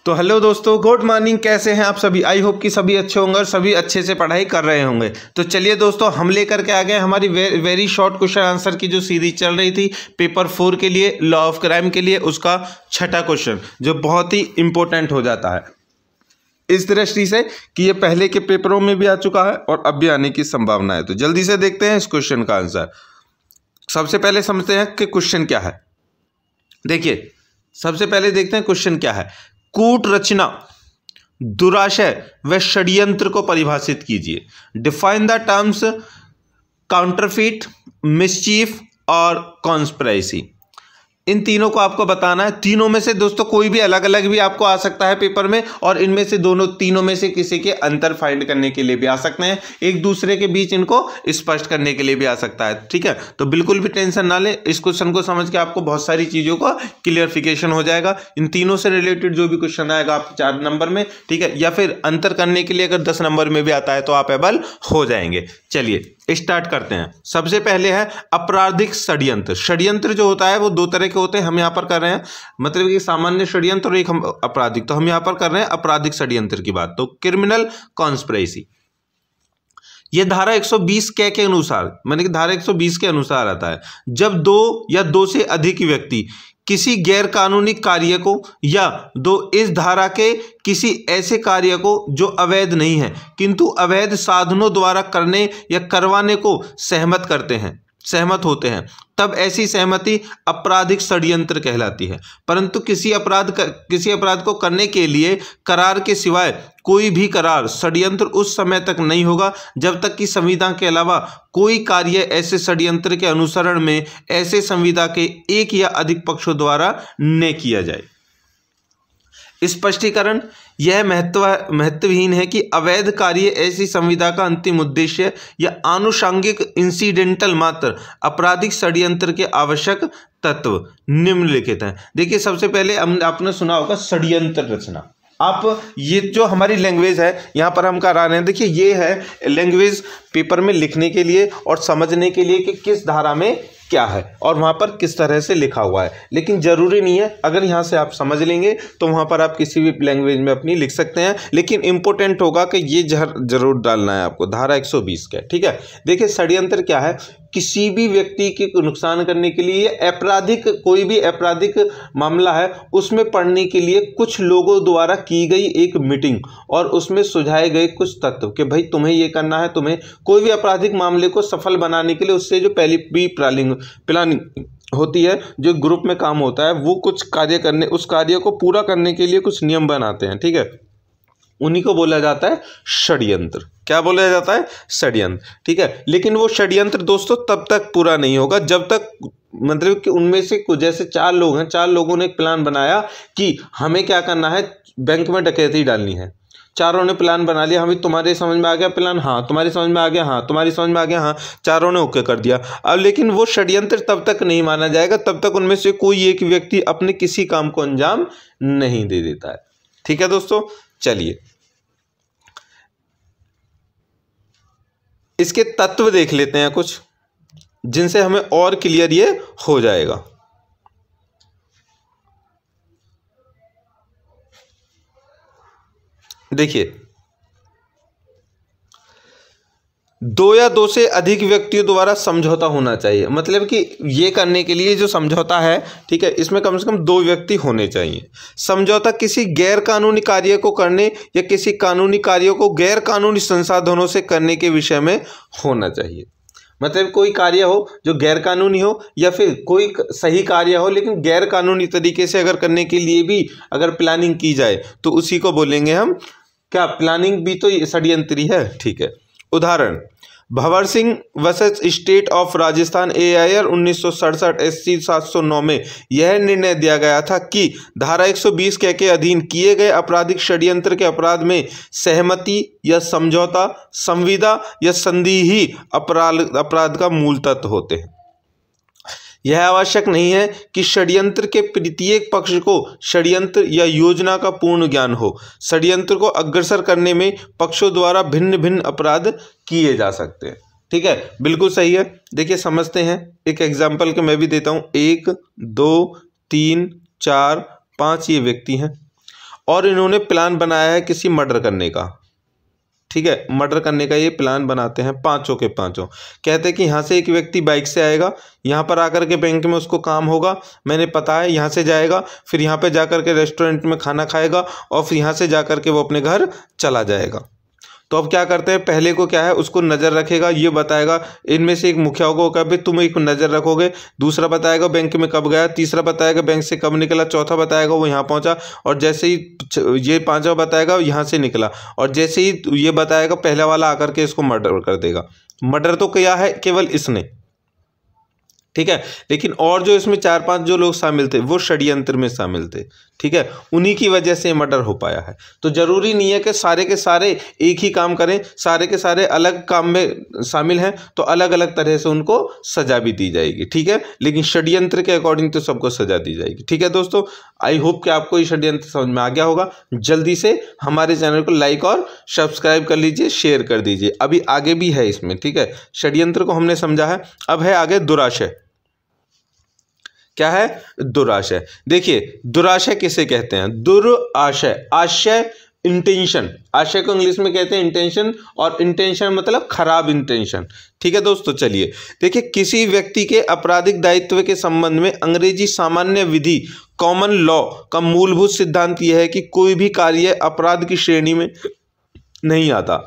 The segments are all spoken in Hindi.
तो हेलो दोस्तों, गुड मॉर्निंग। कैसे हैं आप सभी? आई होप कि सभी अच्छे होंगे और सभी अच्छे से पढ़ाई कर रहे होंगे। तो चलिए दोस्तों, हम लेकर के आ गए हमारी वेरी शॉर्ट क्वेश्चन आंसर की जो सीरीज चल रही थी पेपर 4 के लिए, लॉ ऑफ क्राइम के लिए, उसका छठा क्वेश्चन जो बहुत ही इंपॉर्टेंट हो जाता है इस दृष्टि से कि ये पहले के पेपरों में भी आ चुका है और अब भी आने की संभावना है। तो जल्दी से देखते हैं इस क्वेश्चन का आंसर। सबसे पहले समझते हैं कि क्वेश्चन क्या है। देखिए, सबसे पहले देखते हैं क्वेश्चन क्या है। कूट रचना, दुराशय व षड्यंत्र को परिभाषित कीजिए। Define the terms counterfeit, mischief और कॉन्स्पिरेसी। इन तीनों को आपको बताना है। तीनों में से दोस्तों कोई भी अलग अलग भी आपको आ सकता है पेपर में, और इनमें से तीनों में से किसी के अंतर फाइंड करने के लिए भी आ सकते हैं, एक दूसरे के बीच इनको स्पष्ट करने के लिए भी आ सकता है। ठीक है, तो बिल्कुल भी टेंशन ना लें। इस क्वेश्चन को समझ के आपको बहुत सारी चीज़ों का क्लियरिफिकेशन हो जाएगा। इन तीनों से रिलेटेड जो भी क्वेश्चन आएगा आप 4 नंबर में, ठीक है, या फिर अंतर करने के लिए अगर 10 नंबर में भी आता है तो आप एबल हो जाएंगे। चलिए स्टार्ट करते हैं। सबसे पहले है आपराधिक षड्यंत्र। षड्यंत्र जो होता है वो 2 तरह के होते हैं। हम यहाँ पर कर रहे हैं मतलब कि सामान्य षड्यंत्र और एक हम आपराधिक। तो हम यहाँ पर कर रहे हैं आपराधिक षड्यंत्र की बात। तो क्रिमिनल कॉन्स्पिरेसी, ये धारा 120 के अनुसार, माने कि धारा 120 के अनुसार आता है। जब 2 या 2 से अधिक व्यक्ति किसी गैर कानूनी कार्य को या इस धारा के किसी ऐसे कार्य को जो अवैध नहीं है किंतु अवैध साधनों द्वारा करने या करवाने को सहमत होते हैं, तब ऐसी सहमति आपराधिक षड्यंत्र कहलाती है। परंतु किसी अपराध को करने के लिए करार के सिवाय कोई भी करार षड्यंत्र उस समय तक नहीं होगा जब तक कि संविदा के अलावा कोई कार्य ऐसे षड्यंत्र के अनुसरण में ऐसे संविदा के एक या अधिक पक्षों द्वारा न किया जाए। स्पष्टीकरण, यह महत्वहीन है कि अवैध कार्य ऐसी संविदा का अंतिम उद्देश्य या आनुषंगिक इंसिडेंटल मात्र आपराधिक षड्यंत्र के आवश्यक तत्व निम्नलिखित हैं। देखिए, सबसे पहले आपने सुना होगा षड्यंत्र रचना। आप ये जो हमारी लैंग्वेज है यहाँ पर हम करा रहे हैं, देखिए ये है लैंग्वेज पेपर में लिखने के लिए और समझने के लिए कि किस धारा में क्या है और वहाँ पर किस तरह से लिखा हुआ है। लेकिन ज़रूरी नहीं है, अगर यहाँ से आप समझ लेंगे तो वहाँ पर आप किसी भी लैंग्वेज में अपनी लिख सकते हैं। लेकिन इम्पोर्टेंट होगा कि ये जरूर डालना है आपको, धारा 120 का। ठीक है, देखिए षड्यंत्र क्या है। किसी भी व्यक्ति के नुकसान करने के लिए कोई भी आपराधिक मामला है उसमें पढ़ने के लिए कुछ लोगों द्वारा की गई एक मीटिंग और उसमें सुझाए गए कुछ तत्व कि भाई तुम्हें ये करना है, तुम्हें कोई भी आपराधिक मामले को सफल बनाने के लिए उससे जो पहली प्लानिंग होती है, जो ग्रुप में काम होता है, वो कुछ उस कार्य को पूरा करने के लिए कुछ नियम बनाते हैं। ठीक है, उन्हीं को बोला जाता है षड्यंत्र। क्या बोला जाता है? षड्यंत्र। ठीक है, लेकिन वो षड्यंत्र दोस्तों तब तक पूरा नहीं होगा जब तक मतलब कि उनमें से कुछ जैसे 4 लोग हैं, 4 लोगों ने एक प्लान बनाया कि हमें क्या करना है, बैंक में डकैती डालनी है। चारों ने प्लान बना लिया। हमें तुम्हारे समझ में आ गया प्लान? हाँ। तुम्हारी समझ में आ गया? हाँ। तुम्हारी समझ में आ गया? हाँ। चारों ने ओके कर दिया। अब लेकिन वो षड्यंत्र तब तक नहीं माना जाएगा तब तक उनमें से कोई एक व्यक्ति अपने किसी काम को अंजाम नहीं दे देता है। ठीक है दोस्तों, चलिए इसके तत्व देख लेते हैं कुछ, जिनसे हमें और क्लियर ये हो जाएगा। देखिए, 2 या 2 से अधिक व्यक्तियों द्वारा समझौता होना चाहिए। मतलब कि ये करने के लिए जो समझौता है, ठीक है, इसमें कम से कम 2 व्यक्ति होने चाहिए। समझौता किसी गैर कानूनी कार्य को करने या किसी कानूनी कार्यों को गैर कानूनी संसाधनों से करने के विषय में होना चाहिए। मतलब कोई कार्य हो जो गैर कानूनी हो या फिर कोई सही कार्य हो लेकिन गैर कानूनी तरीके से अगर करने के लिए भी अगर प्लानिंग की जाए तो उसी को बोलेंगे हम क्या? प्लानिंग भी तो षड्यंत्री है। ठीक है, उदाहरण Bhanwar Singh versus state of Rajasthan AIR 1967 SC 709 में यह निर्णय दिया गया था कि धारा 120 के अधीन किए गए आपराधिक षड्यंत्र के अपराध में सहमति या समझौता, संविदा या संधि ही अपराध का मूल तत्व होते हैं। यह आवश्यक नहीं है कि षड्यंत्र के प्रत्येक पक्ष को षड्यंत्र या योजना का पूर्ण ज्ञान हो। षड्यंत्र को अग्रसर करने में पक्षों द्वारा भिन्न भिन्न अपराध किए जा सकते हैं। ठीक है, बिल्कुल सही है। देखिए समझते हैं, एक एग्जाम्पल के मैं भी देता हूँ। 1 2 3 4 5 ये व्यक्ति हैं और इन्होंने प्लान बनाया है किसी मर्डर करने का। ठीक है, मर्डर करने का ये प्लान बनाते हैं पांचों के पांचों। कहते हैं कि यहाँ से एक व्यक्ति बाइक से आएगा, यहाँ पर आकर के बैंक में उसको काम होगा, मैंने पता है, यहाँ से जाएगा, फिर यहाँ पे जाकर के रेस्टोरेंट में खाना खाएगा और फिर यहाँ से जाकर के वो अपने घर चला जाएगा। तो अब क्या करते हैं, पहले को क्या है उसको नज़र रखेगा, ये बताएगा, इनमें से एक मुखिया होगा भाई तुम एक नज़र रखोगे, दूसरा बताएगा बैंक में कब गया, तीसरा बताएगा बैंक से कब निकला, चौथा बताएगा वो यहाँ पहुँचा, और जैसे ही ये पांचवा बताएगा यहाँ से निकला, और जैसे ही ये बताएगा पहले वाला आकर के इसको मर्डर कर देगा। मर्डर तो किया है केवल इसने, ठीक है, लेकिन और जो इसमें 4-5 जो लोग शामिल थे वो षड्यंत्र में शामिल थे। ठीक है, उन्हीं की वजह से मर्डर हो पाया है। तो जरूरी नहीं है कि सारे के सारे एक ही काम करें, सारे के सारे अलग काम में शामिल हैं तो अलग अलग तरह से उनको सजा भी दी जाएगी। ठीक है, लेकिन षड्यंत्र के अकॉर्डिंग तो सबको सजा दी जाएगी। ठीक है दोस्तों, आई होप कि आपको ये षड्यंत्र समझ में आ गया होगा। जल्दी से हमारे चैनल को लाइक और सब्सक्राइब कर लीजिए, शेयर कर दीजिए। अभी आगे भी है इसमें। ठीक है, षड्यंत्र को हमने समझा है, अब है आगे दुराशय। क्या है? दुराशय। देखिए दुराशय किसे कहते हैं? दुराशय, आशय इंटेंशन, आशय को इंग्लिश में कहते हैं इंटेंशन, और इंटेंशन मतलब खराब इंटेंशन। ठीक है दोस्तों, चलिए देखिए, किसी व्यक्ति के आपराधिक दायित्व के संबंध में अंग्रेजी सामान्य विधि कॉमन लॉ का मूलभूत सिद्धांत यह है कि कोई भी कार्य अपराध की श्रेणी में नहीं आता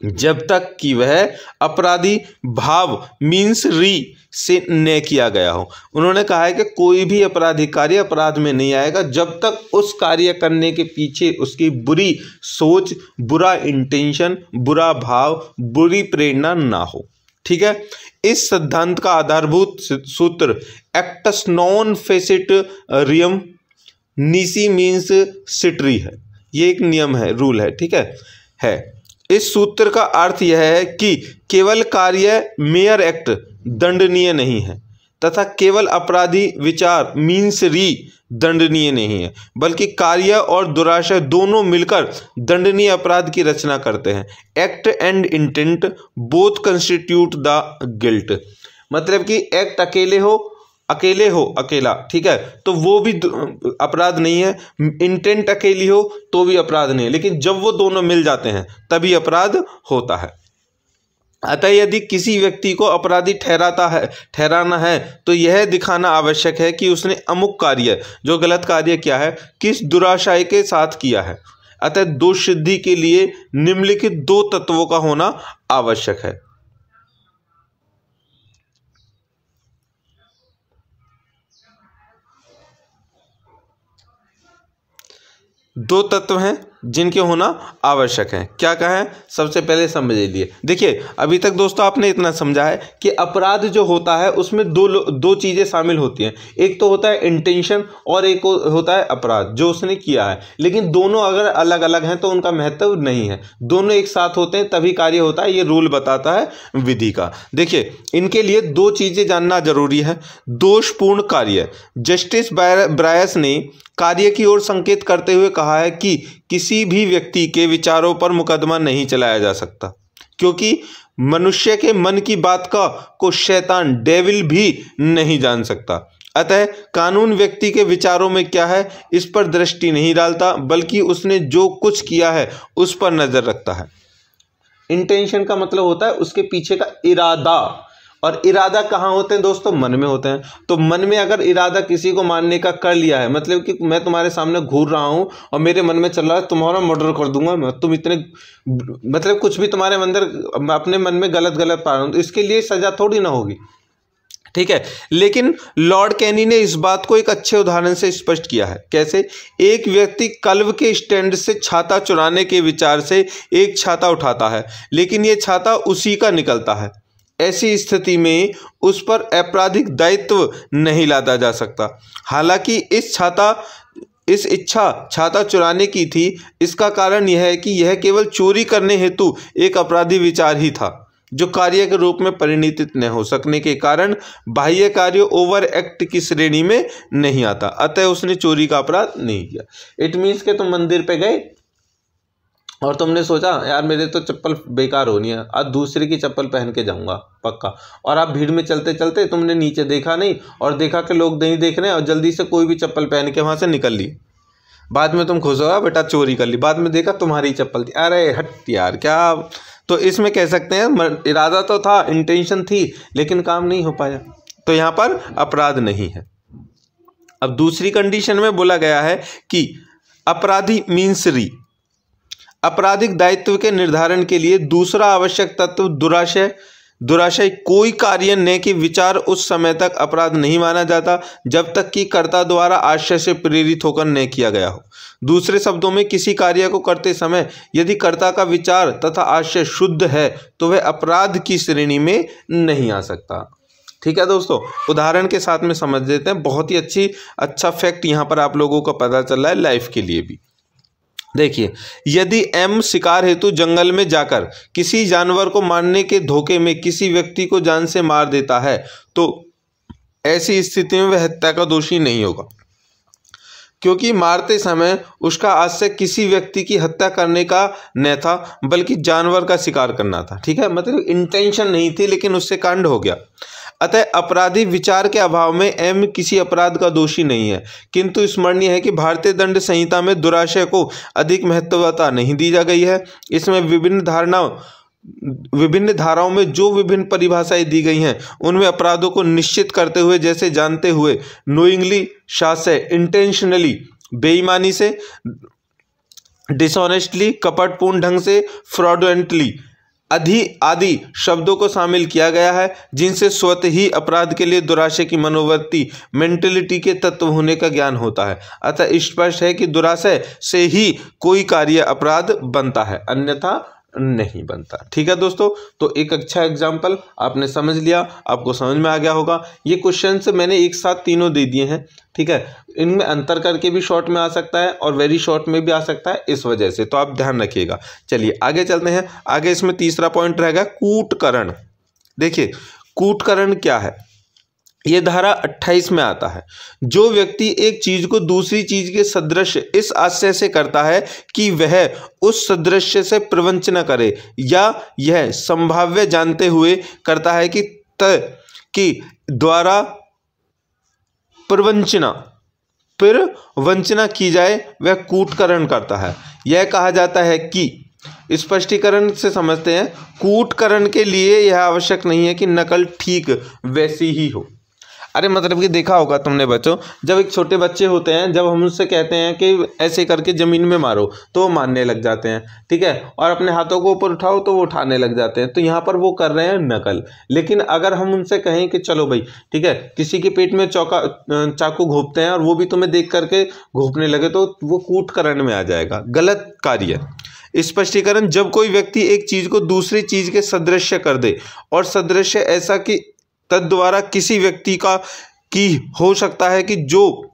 जब तक कि वह अपराधी भाव मीन्स री से न किया गया हो। उन्होंने कहा है कि कोई भी आपराधिक कार्य अपराध में नहीं आएगा जब तक उस कार्य करने के पीछे उसकी बुरी सोच, बुरा इंटेंशन, बुरा भाव, बुरी प्रेरणा ना हो। ठीक है, इस सिद्धांत का आधारभूत सूत्र एक्टस नॉन फेसिट रियम नीसी मीन्स सिटरी है। ये एक नियम है, रूल है। ठीक है। इस सूत्र का अर्थ यह है कि केवल कार्य मेयर एक्ट दंडनीय नहीं है तथा केवल अपराधी विचार मीन्स री दंडनीय नहीं है, बल्कि कार्य और दुराशय दोनों मिलकर दंडनीय अपराध की रचना करते हैं। Act and intent both constitute the guilt. मतलब कि एक्ट अकेले हो अकेला, ठीक है, तो वो भी अपराध नहीं है, इंटेंट अकेली हो तो भी अपराध नहीं है, लेकिन जब वो दोनों मिल जाते हैं तभी अपराध होता है। अतः यदि किसी व्यक्ति को अपराधी ठहराना है तो यह दिखाना आवश्यक है कि उसने अमुक कार्य, जो गलत कार्य किया है, किस दुराशय के साथ किया है। अतः दोष सिद्धि के लिए निम्नलिखित 2 तत्वों का होना आवश्यक है। 2 तत्व हैं जिनके होना आवश्यक है। क्या कहें, सबसे पहले समझ लीजिए। देखिए अभी तक दोस्तों आपने इतना समझा है कि अपराध जो होता है उसमें दो चीज़ें शामिल होती हैं। एक तो होता है इंटेंशन और एक होता है अपराध जो उसने किया है। लेकिन दोनों अगर अलग अलग हैं तो उनका महत्व नहीं है, दोनों एक साथ होते हैं तभी कार्य होता है। ये रूल बताता है विधि का। देखिए इनके लिए 2 चीज़ें जानना जरूरी है। दोषपूर्ण कार्य, जस्टिस ब्रायस ने कार्य की ओर संकेत करते हुए कहा है कि किसी भी व्यक्ति के विचारों पर मुकदमा नहीं चलाया जा सकता, क्योंकि मनुष्य के मन की बात को शैतान डेविल भी नहीं जान सकता। अतः कानून व्यक्ति के विचारों में क्या है इस पर दृष्टि नहीं डालता, बल्कि उसने जो कुछ किया है उस पर नजर रखता है। इंटेंशन का मतलब होता है उसके पीछे का इरादा, और इरादा कहाँ होते हैं दोस्तों? मन में होते हैं। तो मन में अगर इरादा किसी को मारने का कर लिया है, मतलब कि मैं तुम्हारे सामने घूर रहा हूँ और मेरे मन में चल रहा है तुम्हारा मर्डर कर दूंगा मैं, तुम इतने, मतलब कुछ भी तुम्हारे अंदर अपने मन में गलत पा रहा हूँ, तो इसके लिए सजा थोड़ी ना होगी। ठीक है, लेकिन लॉर्ड कैनी ने इस बात को एक अच्छे उदाहरण से स्पष्ट किया है। कैसे? एक व्यक्ति क्लब के स्टैंड से छाता चुराने के विचार से एक छाता उठाता है, लेकिन ये छाता उसी का निकलता है। ऐसी स्थिति में उस पर आपराधिक दायित्व नहीं लादा जा सकता। हालांकि इस इच्छा छाता चुराने की थी। इसका कारण यह है कि यह केवल चोरी करने हेतु एक अपराधी विचार ही था, जो कार्य के रूप में परिणित न हो सकने के कारण बाह्य कार्य ओवर एक्ट की श्रेणी में नहीं आता। अतः उसने चोरी का अपराध नहीं किया। इट मीन्स के तुम मंदिर पे गए और तुमने सोचा यार मेरे तो चप्पल बेकार होनी है, आज दूसरे की चप्पल पहन के जाऊंगा पक्का, और आप भीड़ में चलते चलते तुमने नीचे देखा नहीं और देखा कि लोग नहीं देख रहे हैं और जल्दी से कोई भी चप्पल पहन के वहां से निकल ली। बाद में तुम खुश होगा बेटा चोरी कर ली, बाद में देखा तुम्हारी चप्पल थी, अरे हट यार क्या। तो इसमें कह सकते हैं इरादा तो था, इंटेंशन थी, लेकिन काम नहीं हो पाया, तो यहाँ पर अपराध नहीं है। अब दूसरी कंडीशन में बोला गया है कि अपराधी मीन्स री, आपराधिक दायित्व के निर्धारण के लिए दूसरा आवश्यक तत्व दुराशय। दुराशय कोई कार्य न कि विचार उस समय तक अपराध नहीं माना जाता जब तक कि कर्ता द्वारा आशय से प्रेरित होकर न किया गया हो। दूसरे शब्दों में किसी कार्य को करते समय यदि कर्ता का विचार तथा आशय शुद्ध है तो वह अपराध की श्रेणी में नहीं आ सकता। ठीक है दोस्तों, उदाहरण के साथ में समझ लेते हैं। बहुत ही अच्छा फैक्ट यहाँ पर आप लोगों को पता चल रहा है लाइफ के लिए भी। देखिए, यदि एम शिकार हेतु जंगल में जाकर किसी जानवर को मारने के धोखे में किसी व्यक्ति को जान से मार देता है तो ऐसी स्थिति में वह हत्या का दोषी नहीं होगा, क्योंकि मारते समय उसका आशय किसी व्यक्ति की हत्या करने का न था बल्कि जानवर का शिकार करना था। ठीक है, मतलब इंटेंशन नहीं थी लेकिन उससे कांड हो गया। अतः अपराधी विचार के अभाव में एम किसी अपराध का दोषी नहीं है, किंतु स्मरणीय है कि भारतीय दंड संहिता में दुराशय को अधिक महत्वता नहीं दी जा गई है। इसमें विभिन्न धाराओं में जो विभिन्न परिभाषाएं दी गई हैं उनमें अपराधों को निश्चित करते हुए, जैसे जानते हुए, नोइंगली, शास्य, इंटेंशनली, बेईमानी से, डिसऑनेस्टली, कपटपूर्ण ढंग से, फ्रॉडुलेंटली आदि शब्दों को शामिल किया गया है, जिनसे स्वतः ही अपराध के लिए दुराशय की मनोवृत्ति, मेंटेलिटी के तत्व होने का ज्ञान होता है। अतः स्पष्ट है कि दुराशय से ही कोई कार्य अपराध बनता है, अन्यथा नहीं बनता। ठीक है दोस्तों, तो एक अच्छा एग्जाम्पल आपने समझ लिया, आपको समझ में आ गया होगा। ये क्वेश्चंस मैंने एक साथ तीनों दे दिए हैं। ठीक है, इनमें अंतर करके भी शॉर्ट में आ सकता है और वेरी शॉर्ट में भी आ सकता है, इस वजह से तो आप ध्यान रखिएगा। चलिए आगे चलते हैं। आगे इसमें तीसरा पॉइंट रहेगा कूटकरण। देखिए, कूटकरण क्या है, ये धारा 28 में आता है। जो व्यक्ति एक चीज को दूसरी चीज के सदृश इस आशय से करता है कि वह उस सदृश्य से प्रवंचना करे, या यह संभाव्य जानते हुए करता है कि द्वारा प्रवंचना की जाए, वह कूटकरण करता है। यह कहा जाता है कि, स्पष्टीकरण से समझते हैं, कूटकरण के लिए यह आवश्यक नहीं है कि नकल ठीक वैसी ही हो। अरे मतलब कि देखा होगा तुमने बच्चों, जब एक छोटे बच्चे होते हैं, जब हम उनसे कहते हैं कि ऐसे करके ज़मीन में मारो तो वो मारने लग जाते हैं। ठीक है, और अपने हाथों को ऊपर उठाओ तो वो उठाने लग जाते हैं। तो यहाँ पर वो कर रहे हैं नकल। लेकिन अगर हम उनसे कहें कि चलो भाई, ठीक है, किसी के पेट में चाकू घोंपते हैं और वो भी तुम्हें देख करके घोंपने लगे, तो वो कूटकरण में आ जाएगा, गलत कार्य। स्पष्टीकरण, जब कोई व्यक्ति एक चीज़ को दूसरी चीज़ के सदृश्य कर दे, और सदृश्य ऐसा कि तद्वारा किसी व्यक्ति का की हो सकता है कि जो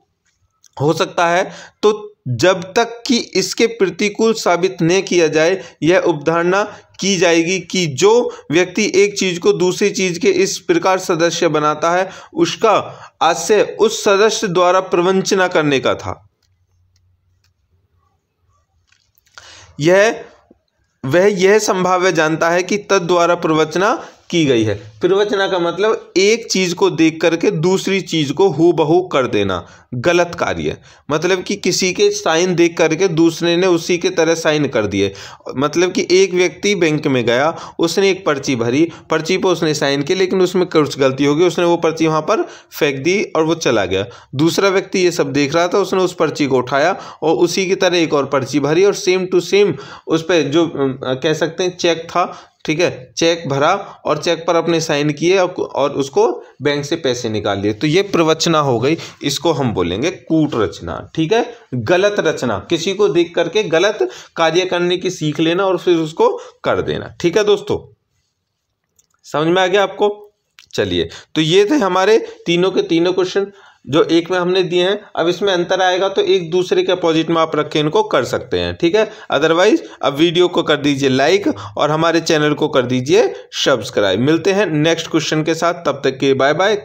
हो सकता है, तो जब तक कि इसके प्रतिकूल साबित न किया जाए, यह उपधारणा की जाएगी कि जो व्यक्ति एक चीज को दूसरी चीज के इस प्रकार सदस्य बनाता है, उसका आशय उस सदस्य द्वारा प्रवंचना करने का था। वह यह संभाव्य जानता है कि तद द्वारा प्रवचना की गई है। प्रवचना का मतलब एक चीज को देख करके दूसरी चीज को हूबहू कर देना, गलत कार्य। मतलब कि किसी के साइन देख करके दूसरे ने उसी के तरह साइन कर दिए। मतलब कि एक व्यक्ति बैंक में गया, उसने एक पर्ची भरी, पर्ची पर उसने साइन किया, लेकिन उसमें कुछ गलती हो गई, उसने वो पर्ची वहां पर फेंक दी और वो चला गया। दूसरा व्यक्ति ये सब देख रहा था, उसने उस पर्ची को उठाया और उसी की तरह एक और पर्ची भरी और सेम टू सेम उस पर जो कह सकते हैं चेक था, ठीक है, चेक भरा और चेक पर अपने साइन किए और उसको बैंक से पैसे निकाल लिए। तो ये प्रवचना हो गई, इसको हम बोलेंगे कूट रचना। ठीक है, गलत रचना, किसी को देख करके गलत कार्य करने की सीख लेना और फिर उसको कर देना। ठीक है दोस्तों, समझ में आ गया आपको? चलिए, तो ये थे हमारे तीनों के तीनों क्वेश्चन जो एक में हमने दिए हैं। अब इसमें अंतर आएगा तो एक दूसरे के अपोजिट में आप रख के इनको कर सकते हैं। ठीक है, अदरवाइज अब वीडियो को कर दीजिए लाइक और हमारे चैनल को कर दीजिए सब्सक्राइब। मिलते हैं नेक्स्ट क्वेश्चन के साथ, तब तक के बाय बाय।